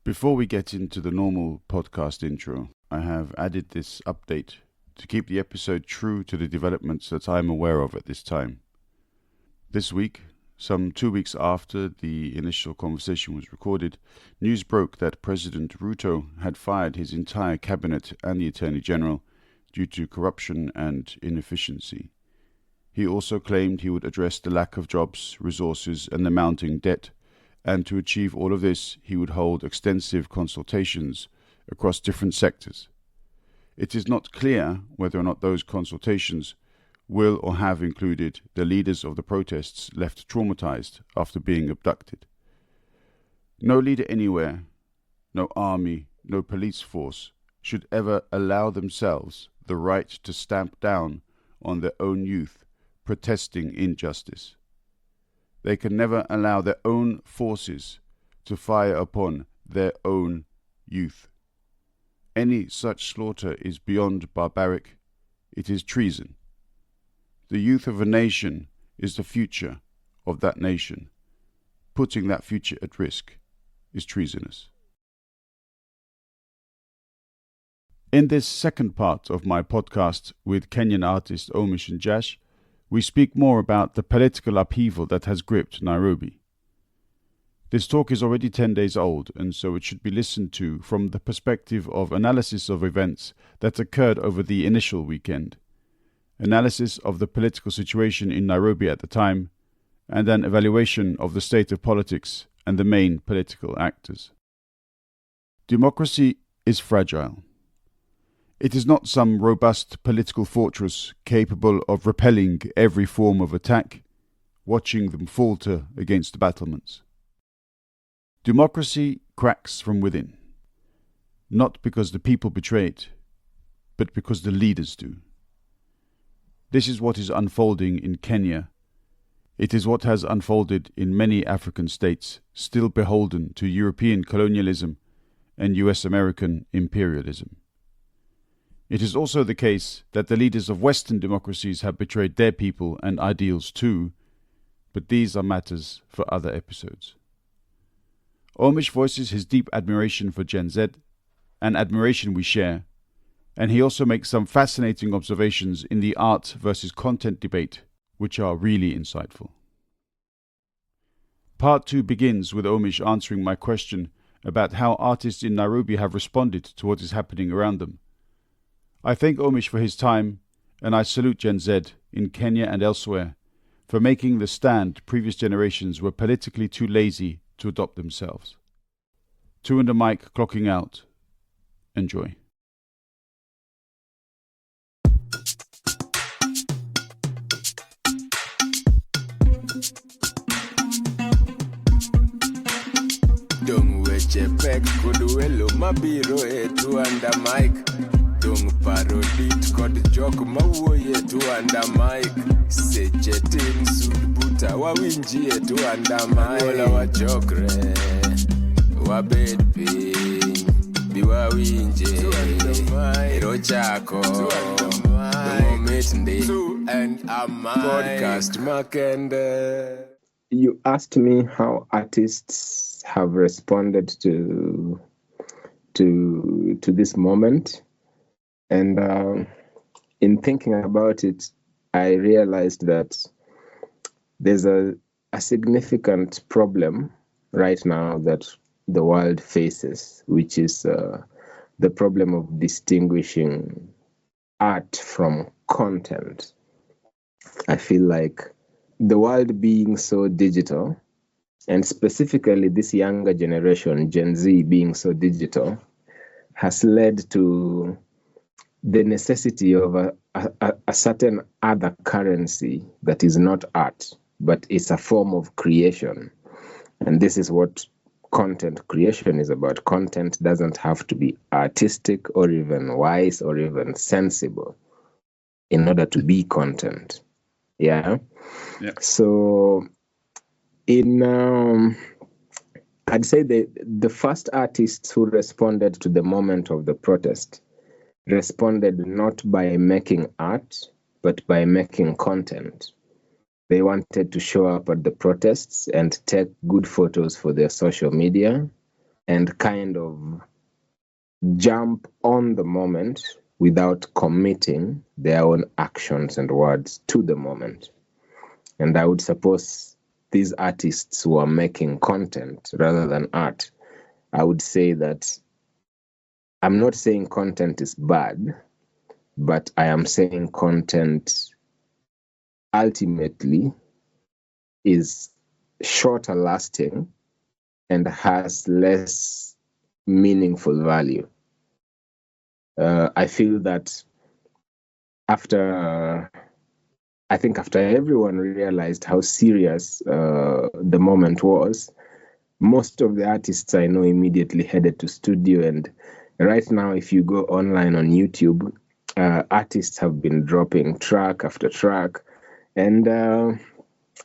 Before we get into the normal podcast intro, I have added this update to keep the episode true to the developments that I am aware of at this time. This week, some 2 weeks after the initial conversation was recorded, news broke that President Ruto had fired his entire cabinet and the Attorney General due to corruption and inefficiency. He also claimed he would address the lack of jobs, resources, and the mounting debt, and to achieve all of this, he would hold extensive consultations across different sectors. It is not clear whether or not those consultations will or have included the leaders of the protests left traumatized after being abducted. No leader anywhere, no army, no police force should ever allow themselves the right to stamp down on their own youth protesting injustice. They can never allow their own forces to fire upon their own youth. Any such slaughter is beyond barbaric. It is treason. The youth of a nation is the future of that nation. Putting that future at risk is treasonous. In this second part of my podcast with Kenyan artist Omish Njash, we speak more about the political upheaval that has gripped Nairobi. This talk is already 10 days old, and so it should be listened to from the perspective of analysis of events that occurred over the initial weekend, analysis of the political situation in Nairobi at the time, and an evaluation of the state of politics and the main political actors. Democracy is fragile. It is not some robust political fortress capable of repelling every form of attack, watching them falter against the battlements. Democracy cracks from within, not because the people betray it, but because the leaders do. This is what is unfolding in Kenya. It is what has unfolded in many African states still beholden to European colonialism and US-American imperialism. It is also the case that the leaders of Western democracies have betrayed their people and ideals too, but these are matters for other episodes. Omish voices his deep admiration for GenZ, an admiration we share, and he also makes some fascinating observations in the art versus content debate, which are really insightful. Part 2 begins with Omish answering my question about how artists in Nairobi have responded to what is happening around them. I thank Omish for his time, and I salute GenZ in Kenya and elsewhere for making the stand previous generations were politically too lazy to adopt themselves. 2 and a mic clocking out. Enjoy. Dung weche pek kuduelo mabiro etu under mic. Dung parodit kod jok mawuoye etu under mic. Seche tin sud buta wawinji etu under mic. Ola wachokre wabed piny biwawinje ero chako Dung omit ndi and a mic. Podcast makende. You asked me how artists have responded to this moment, and in thinking about it, I realized that there's a significant problem right now that the world faces, which is the problem of distinguishing art from content. I feel like the world being so digital, and specifically this younger generation, Gen Z, being so digital, has led to the necessity of a certain other currency that is not art, but it's a form of creation. And this is what content creation is about. Content doesn't have to be artistic or even wise or even sensible in order to be content. Yeah. So I'd say the first artists who responded to the moment of the protest responded not by making art, but by making content. They wanted to show up at the protests and take good photos for their social media and kind of jump on the moment without committing their own actions and words to the moment. And I would suppose these artists who are making content rather than art, I would say that I'm not saying content is bad, but I am saying content ultimately is shorter lasting and has less meaningful value. I feel that after everyone realized how serious the moment was, most of the artists I know immediately headed to studio. And right now, if you go online on YouTube, artists have been dropping track after track. And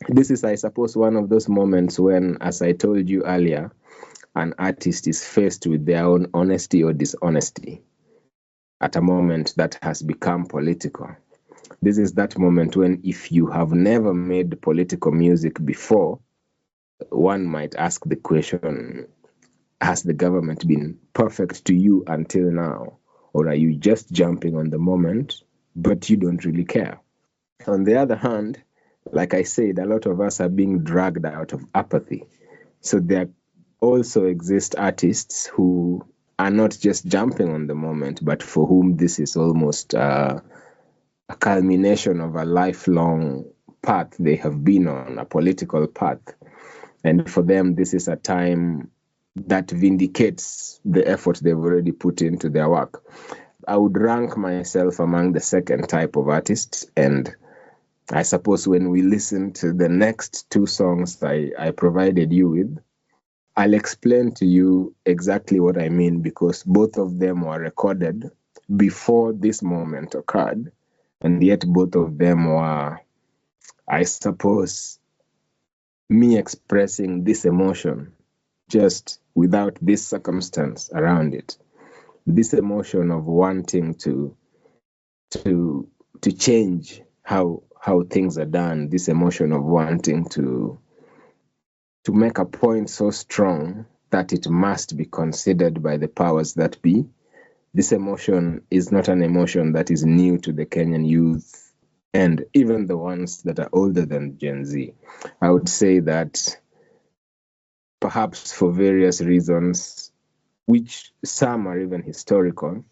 this is, I suppose, one of those moments when, as I told you earlier, an artist is faced with their own honesty or dishonesty at a moment that has become political. This is that moment when, if you have never made political music before, one might ask the question, has the government been perfect to you until now? Or are you just jumping on the moment, but you don't really care? On the other hand, like I said, a lot of us are being dragged out of apathy. So there also exist artists who are not just jumping on the moment, but for whom this is almost a culmination of a lifelong path they have been on, a political path. And for them, this is a time that vindicates the effort they've already put into their work. I would rank myself among the second type of artists. And I suppose when we listen to the next two songs I provided you with, I'll explain to you exactly what I mean, because both of them were recorded before this moment occurred. And yet both of them were, I suppose, me expressing this emotion just without this circumstance around it. This emotion of wanting to change how things are done, this emotion of wanting to make a point so strong that it must be considered by the powers that be. This emotion is not an emotion that is new to the Kenyan youth and even the ones that are older than Gen Z. I would say that perhaps for various reasons, which some are even historical,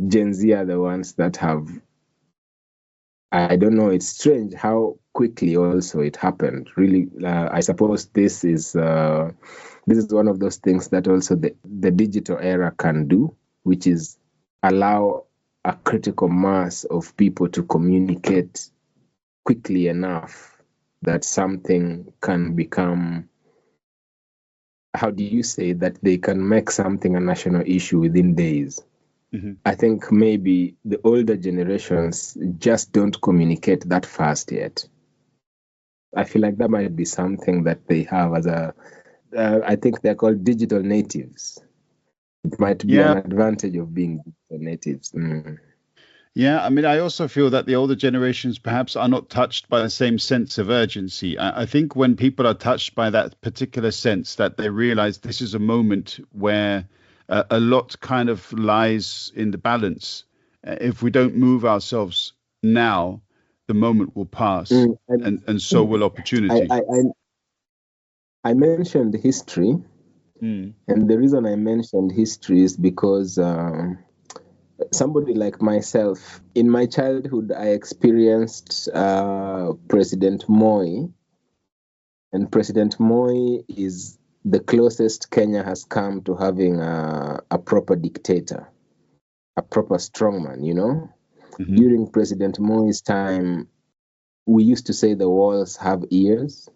Gen Z are the ones that have, I don't know, it's strange how quickly also it happened. Really, I suppose this is one of those things that also the digital era can do, which is allow a critical mass of people to communicate quickly enough that something can become, how do you say, that they can make something a national issue within days. Mm-hmm. I think maybe the older generations just don't communicate that fast yet. I feel like that might be something that they have as I think they're called digital natives. It might be an advantage of being digital natives. Mm. Yeah, I mean, I also feel that the older generations perhaps are not touched by the same sense of urgency. I think when people are touched by that particular sense, that they realize this is a moment where a lot kind of lies in the balance. If we don't move ourselves now, the moment will pass, and so will opportunity. I mentioned history, and the reason I mentioned history is because somebody like myself, in my childhood, I experienced President Moi, and President Moi is the closest Kenya has come to having a proper dictator, a proper strongman, you know? Mm-hmm. During President Moi's time, we used to say the walls have ears,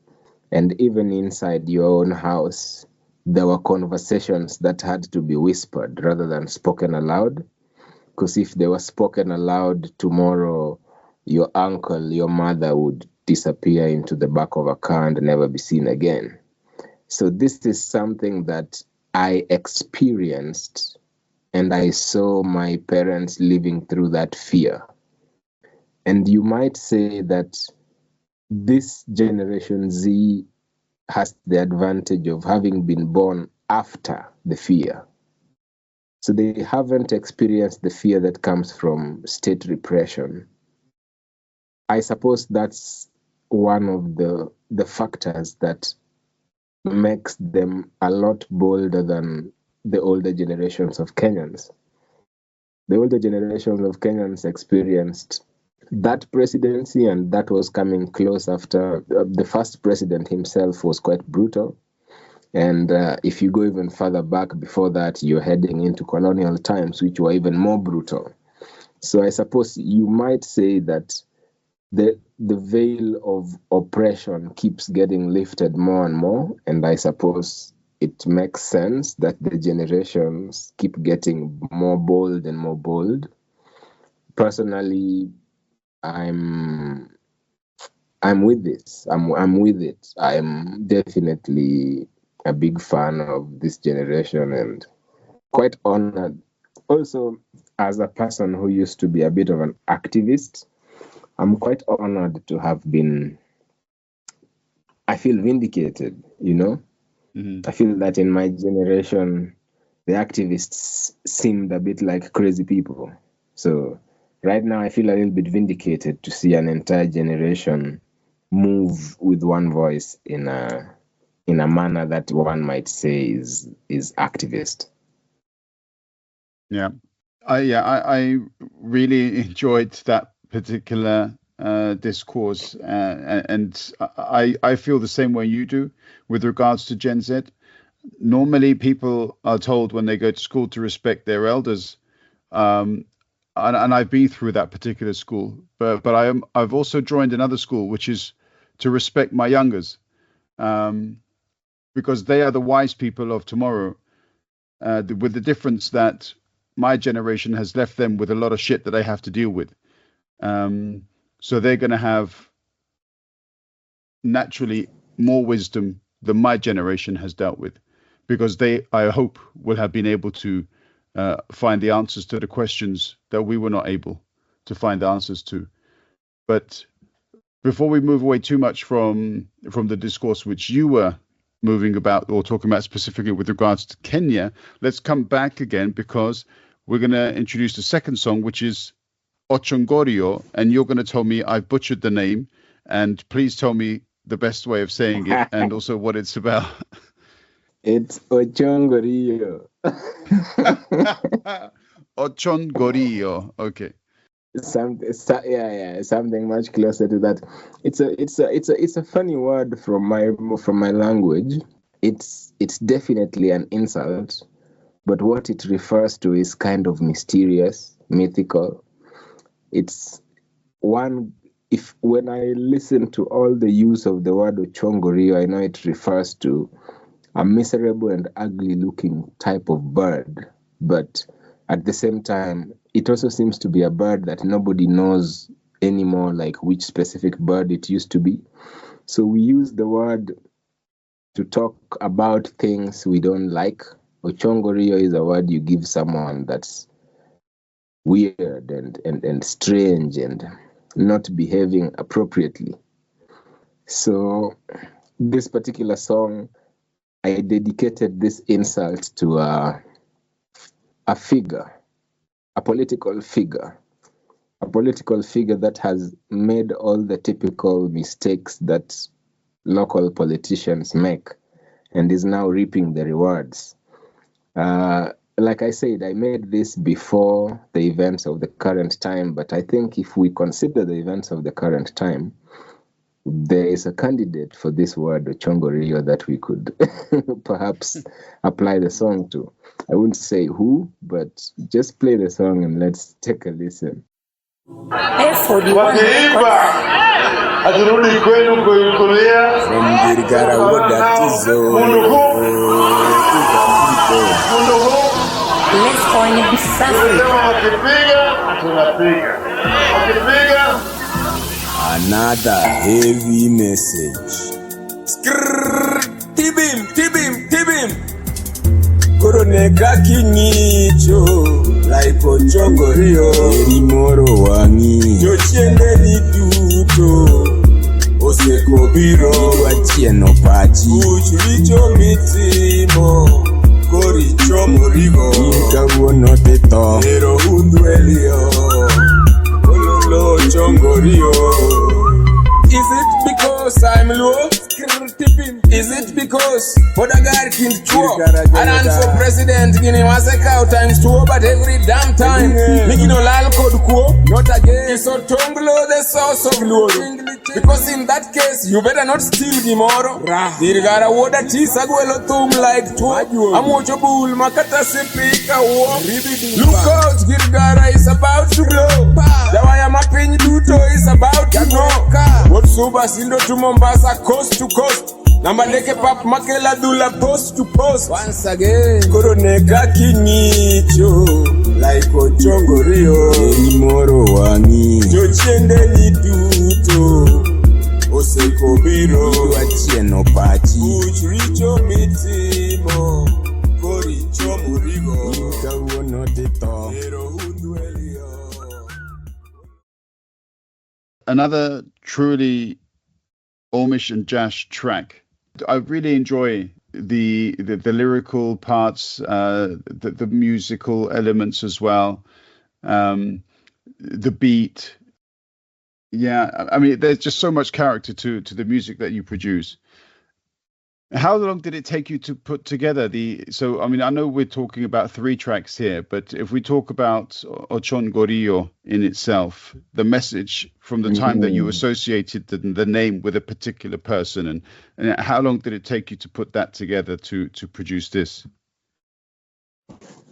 and even inside your own house, there were conversations that had to be whispered rather than spoken aloud. Because if they were spoken aloud, tomorrow your uncle, your mother would disappear into the back of a car and never be seen again. So this is something that I experienced, and I saw my parents living through that fear. And you might say that this Generation Z has the advantage of having been born after the fear. So they haven't experienced the fear that comes from state repression. I suppose that's one of the factors that makes them a lot bolder than the older generations of Kenyans. The older generations of Kenyans experienced that presidency, and that was coming close after the first president himself was quite brutal. And if you go even further back before that, you're heading into colonial times, which were even more brutal. So I suppose you might say that the veil of oppression keeps getting lifted more and more, and I suppose it makes sense that the generations keep getting more bold and more bold. Personally, I'm with this. I'm with it. I'm definitely a big fan of this generation and quite honored. Also, as a person who used to be a bit of an activist, I'm quite honored to have been, I feel vindicated, you know? Mm-hmm. I feel that in my generation, the activists seemed a bit like crazy people. So right now, I feel a little bit vindicated to see an entire generation move with one voice in a manner that one might say is activist. Yeah. I really enjoyed that particular discourse, and I feel the same way you do with regards to Gen Z. Normally, people are told when they go to school to respect their elders, and I've been through that particular school. But I've also joined another school, which is to respect my youngers, because they are the wise people of tomorrow. With the difference that my generation has left them with a lot of shit that they have to deal with. So they're going to have naturally more wisdom than my generation has dealt with, because they, I hope, will have been able to find the answers to the questions that we were not able to find answers to. But before we move away too much from the discourse which you were moving about or talking about specifically with regards to Kenya, let's come back again, because we're going to introduce the second song, which is Ochongorio, and you're going to tell me I've butchered the name, and please tell me the best way of saying it and also what it's about. It's Ochongorio. Ochongorio. Okay. Something much closer to that. It's a funny word from my language. It's definitely an insult, but what it refers to is kind of mysterious, mythical. It's one. When I listen to all the use of the word Ochongorio, I know it refers to a miserable and ugly-looking type of bird, but at the same time, it also seems to be a bird that nobody knows anymore, like which specific bird it used to be. So we use the word to talk about things we don't like. Ochongorio is a word you give someone that's weird and strange and not behaving appropriately. So this particular song, I dedicated this insult to a figure, a political figure that has made all the typical mistakes that local politicians make and is now reaping the rewards. Like I said, I made this before the events of the current time, but I think if we consider the events of the current time, there is a candidate for this word, Ochongorio, that we could perhaps apply the song to. I wouldn't say who, but just play the song and let's take a listen. Another heavy message. Tibim. Koroneka kinyicho, like Ochongorio. Erimoro wangi. Jochiende ni duto. Oseko biro. Wachieno pachi. Uchiricho mitimo. kori chomo rigo kawuono tito ero hundu elio ololo chongorio. Is it because I'm low? Is it because Bodagar killed Chuo? I ran for president, Guinea Masaka times 2, but every damn time, Migino Lal Code Kuo, not again. It's so Tonglo, the source of glory. Because in that case, you better not steal Gimoro. Dirgara Woda Chisaguelo Tum like Tuo. Amocho Bull, Makata Sepika War. Look out, Girgara is about to blow. The Wayamapin Duto is about to know. What Subas Indo to Mombasa, coast to coast. Nambandeke pap makela dula post to post. Once again, koroneka kinyicho like ochongorio imoro wangi jochende ni duto oseko biro achieno pachi uchricho mitimo koricho murigo kawuono tito ero hundu elio. Another truly Omish Njash track. I really enjoy the lyrical parts, the musical elements as well, the beat. Yeah, I mean, there's just so much character to the music that you produce. How long did it take you to put together so, I mean, I know we're talking about 3 tracks here, but if we talk about Ochon Gorio in itself, the message from the time that you associated the name with a particular person, and how long did it take you to put that together to produce this?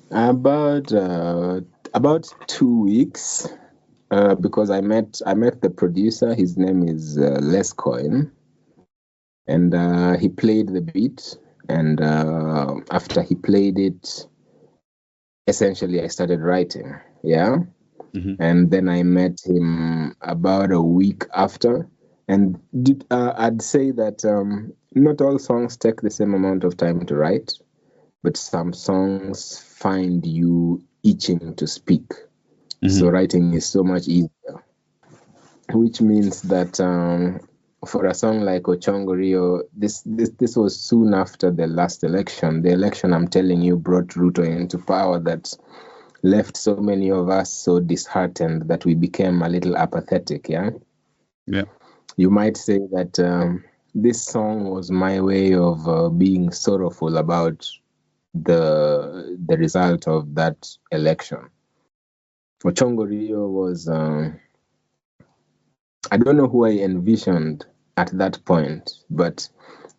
About 2 weeks, because I met the producer. His name is Les Cohen. And he played the beat, and after he played it, essentially I started writing, yeah? Mm-hmm. And then I met him about a week after, and I'd say that not all songs take the same amount of time to write, but some songs find you itching to speak. Mm-hmm. So writing is so much easier, which means that for a song like Ochongorio, this was soon after the last election. The election, I'm telling you, brought Ruto into power that left so many of us so disheartened that we became a little apathetic, yeah? Yeah. You might say that this song was my way of being sorrowful about the result of that election. Ochongorio was... I don't know who I envisioned at that point, but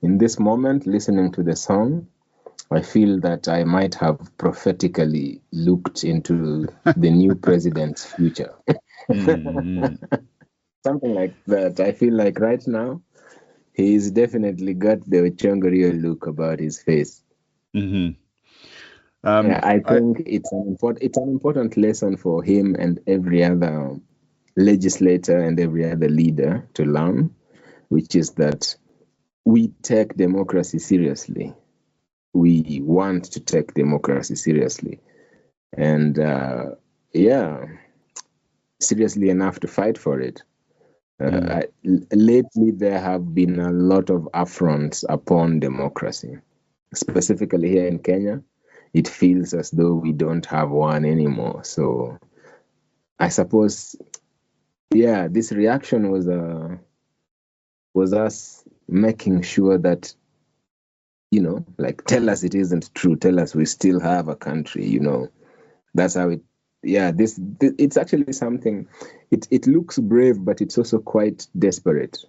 in this moment, listening to the song, I feel that I might have prophetically looked into the new president's future. Mm-hmm. Something like that. I feel like right now, he's definitely got the Ochongorio look about his face. Mm-hmm. I think it's an important lesson for him and every other legislator and every other leader to learn, which is that we take democracy seriously. We want to take democracy seriously. And seriously enough to fight for it. Lately, there have been a lot of affronts upon democracy. Specifically here in Kenya, it feels as though we don't have one anymore. So I suppose... yeah, this reaction was us making sure that, like, tell us it isn't true. Tell us we still have a country, That's how it, yeah, this it's actually something, it looks brave, but it's also quite desperate.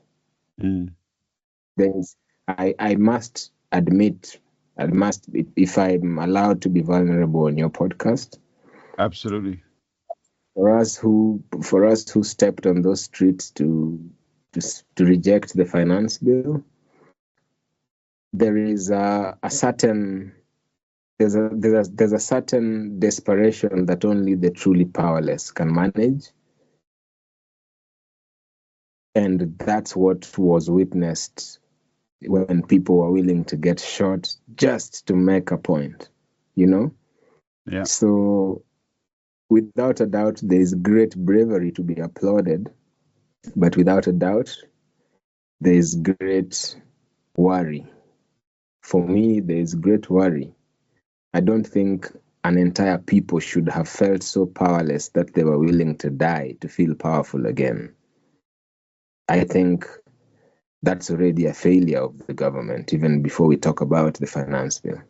I must admit, if I'm allowed to be vulnerable on your podcast. Absolutely. For us who stepped on those streets to reject the finance bill, there is a certain desperation that only the truly powerless can manage, and that's what was witnessed when people were willing to get shot just to make a point, Yeah. So, without a doubt, there is great bravery to be applauded, but without a doubt, there is great worry. For me, there is great worry I don't think an entire people should have felt so powerless that they were willing to die to feel powerful again. I think that's already a failure of the government, even before we talk about the finance bill.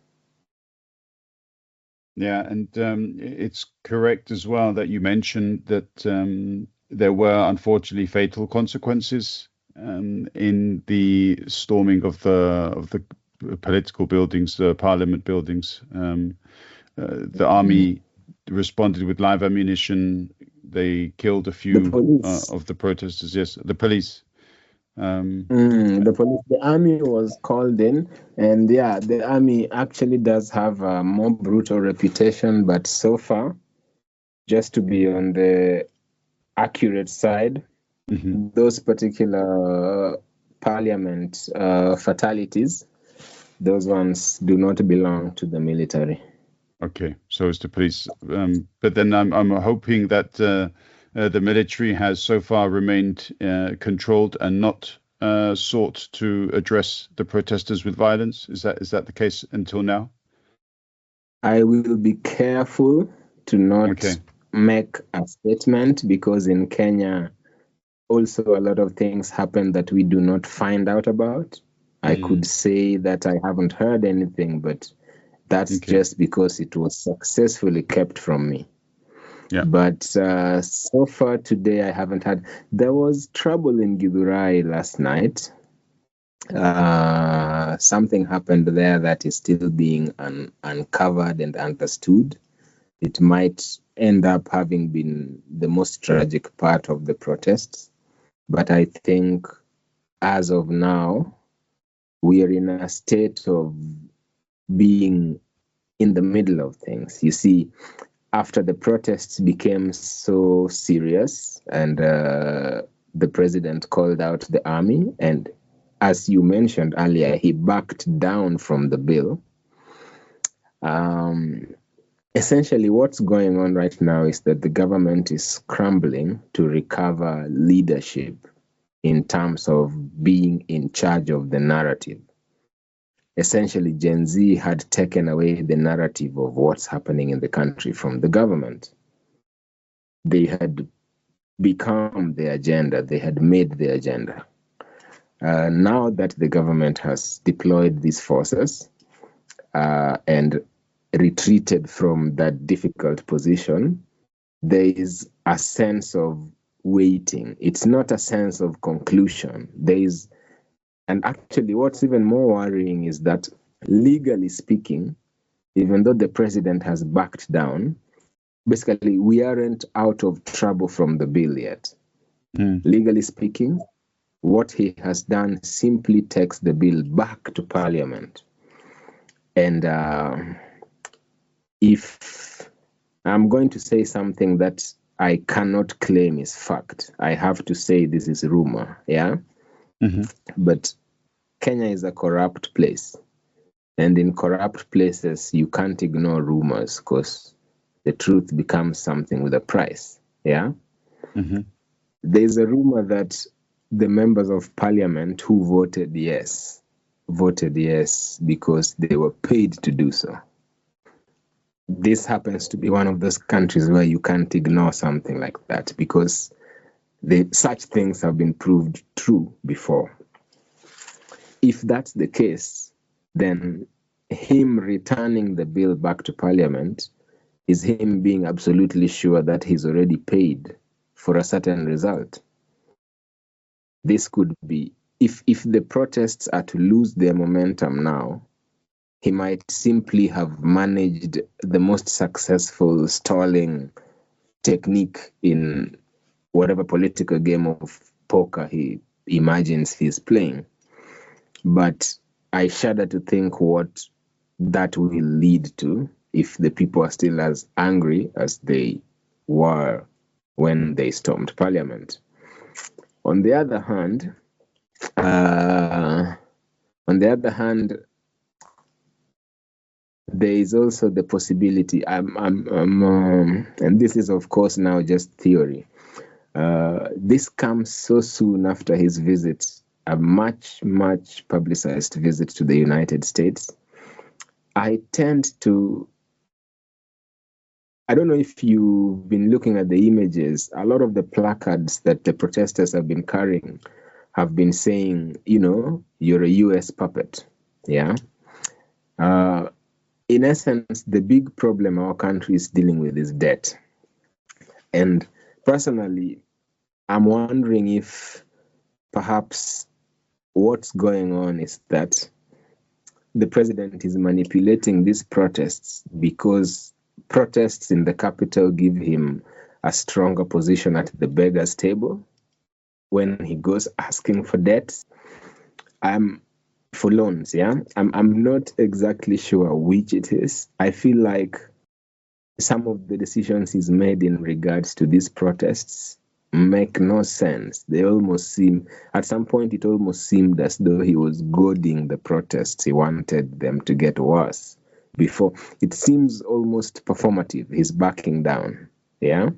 Yeah, and it's correct as well that you mentioned that there were unfortunately fatal consequences in the storming of the political buildings, the parliament buildings. The army responded with live ammunition. They killed a few of the protesters. Yes, the police. The army was called in, and yeah, the army actually does have a more brutal reputation, but so far, just to be on the accurate side, those particular parliament fatalities, those ones do not belong to the military. Okay, so it's the police. But then I'm hoping that the military has so far remained controlled and not sought to address the protesters with violence. Is that the case until now? I will be careful to not make a statement, because in Kenya, also a lot of things happen that we do not find out about. I could say that I haven't heard anything, but that's just because it was successfully kept from me. Yeah. But so far today, I haven't had. There was trouble in Githurai last night. Something happened there that is still being uncovered and understood. It might end up having been the most tragic part of the protests. But I think as of now, we are in a state of being in the middle of things. You see, after the protests became so serious and the president called out the army, and as you mentioned earlier, he backed down from the bill. Essentially, what's going on right now is that the government is scrambling to recover leadership in terms of being in charge of the narrative. Essentially, Gen Z had taken away the narrative of what's happening in the country from the government. They had become the agenda. They had made the agenda. Now that the government has deployed these forces and retreated from that difficult position, there is a sense of waiting. It's not a sense of conclusion. And actually, what's even more worrying is that, legally speaking, even though the president has backed down, basically, we aren't out of trouble from the bill yet. Legally speaking, what he has done simply takes the bill back to parliament. And if I'm going to say something that I cannot claim is fact, I have to say this is rumor, yeah? But Kenya is a corrupt place. And in corrupt places, you can't ignore rumors, because the truth becomes something with a price, yeah? There's a rumor that the members of parliament who voted yes because they were paid to do so. This happens to be one of those countries where you can't ignore something like that, because such things have been proved true before. If that's the case, then him returning the bill back to parliament is him being absolutely sure that he's already paid for a certain result. This could be, if the protests are to lose their momentum now, he might simply have managed the most successful stalling technique in whatever political game of poker he imagines he's playing. But I shudder to think what that will lead to if the people are still as angry as they were when they stormed parliament. On the other hand, there is also the possibility, and this is of course now just theory. This comes so soon after his visit, a much publicized visit to the United States. I tend to I don't know if you've been looking at the images. A lot of the placards that the protesters have been carrying have been saying, you're a US puppet. Yeah. In essence, the big problem our country is dealing with is debt. And personally, I'm wondering if perhaps what's going on is that the president is manipulating these protests because protests in the capital give him a stronger position at the beggar's table when he goes asking for debt. For loans, yeah. I'm not exactly sure which it is. I feel like some of the decisions he's made in regards to these protests make no sense. They almost seem, at some point, it almost seemed as though he was goading the protests. He wanted them to get worse before. It seems almost performative. He's backing down. Yeah.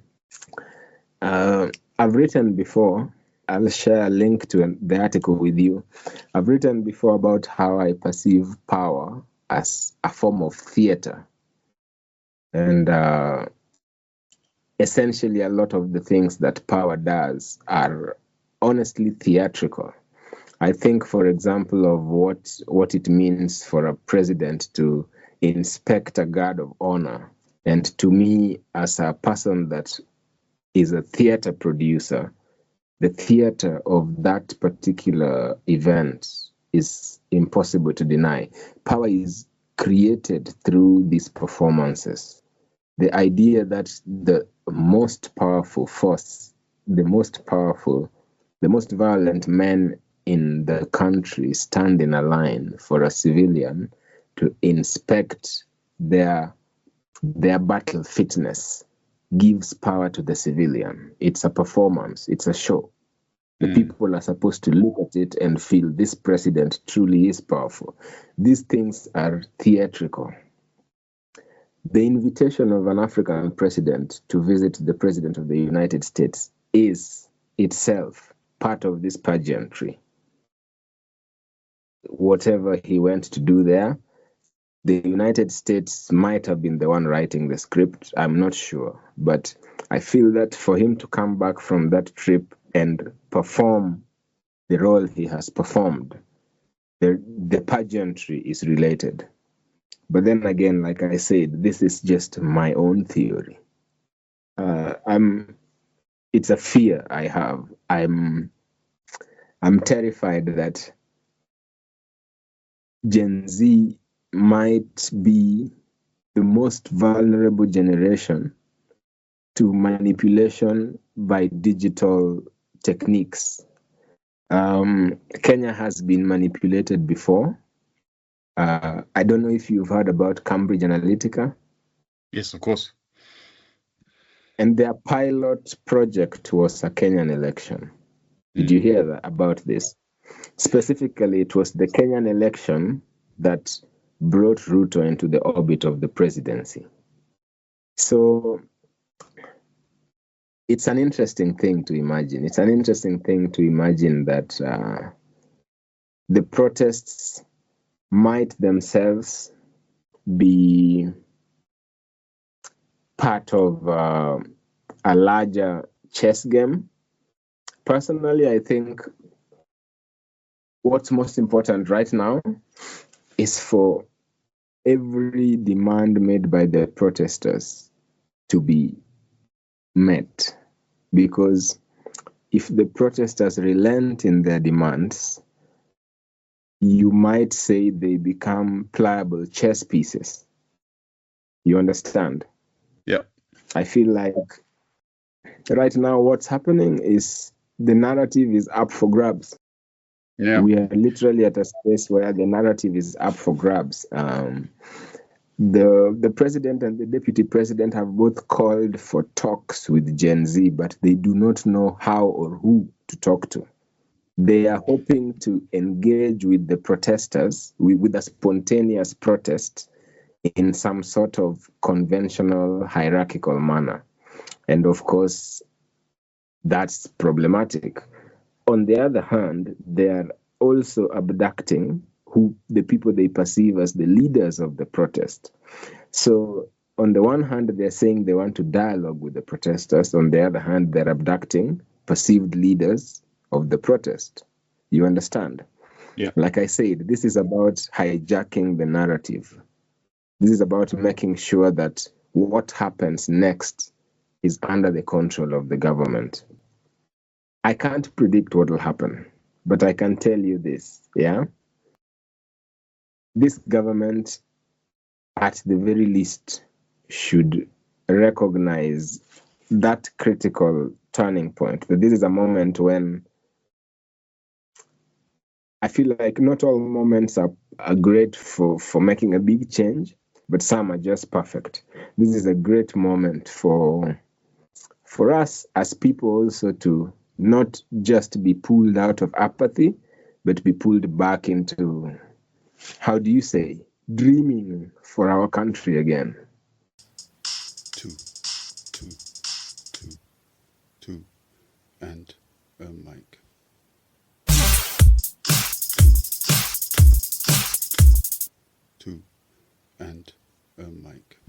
I've written before. I'll share a link to the article with you. I've written before about how I perceive power as a form of theater. And essentially, a lot of the things that power does are honestly theatrical. I think, for example, of what it means for a president to inspect a guard of honor. And to me, as a person that is a theater producer, the theater of that particular event is impossible to deny. Power is created through these performances. The idea that the most powerful force, the most violent men in the country stand in a line for a civilian to inspect their battle fitness gives power to the civilian. It's a performance. It's a show. The people are supposed to look at it and feel this president truly is powerful. These things are theatrical. The invitation of an African president to visit the president of the United States is itself part of this pageantry. Whatever he went to do there, the United States might have been the one writing the script. I'm not sure. But I feel that for him to come back from that trip and perform the role he has performed, the pageantry is related. But then again, like I said, this is just my own theory. It's a fear I have. I'm terrified that Gen Z might be the most vulnerable generation to manipulation by digital techniques. Kenya has been manipulated before. I don't know if you've heard about Cambridge Analytica. Yes, of course. And their pilot project was a Kenyan election. Did you hear about this? Specifically, it was the Kenyan election that brought Ruto into the orbit of the presidency. So it's an interesting thing to imagine. It's an interesting thing to imagine that the protests might themselves be part of a larger chess game. Personally, I think what's most important right now is for every demand made by the protesters to be met. Because if the protesters relent in their demands, you might say they become pliable chess pieces. You understand? Yeah. I feel like right now what's happening is the narrative is up for grabs. Yeah. We are literally at a space where the narrative is up for grabs. The president and the deputy president have both called for talks with Gen Z, but they do not know how or who to talk to. They are hoping to engage with the protesters with a spontaneous protest in some sort of conventional hierarchical manner. And of course, that's problematic. On the other hand, they are also abducting the people they perceive as the leaders of the protest. So on the one hand, they're saying they want to dialogue with the protesters. On the other hand, they're abducting perceived leaders of the protest. You understand? Yeah. Like I said, this is about hijacking the narrative. This is about making sure that what happens next is under the control of the government. I can't predict what will happen, but I can tell you this, yeah? This government, at the very least, should recognize that critical turning point. That this is a moment when I feel like not all moments are great for making a big change, but some are just perfect. This is a great moment for us as people also to not just be pulled out of apathy, but be pulled back into, how do you say, dreaming for our country again. Two, and a mic. Two, and a mic.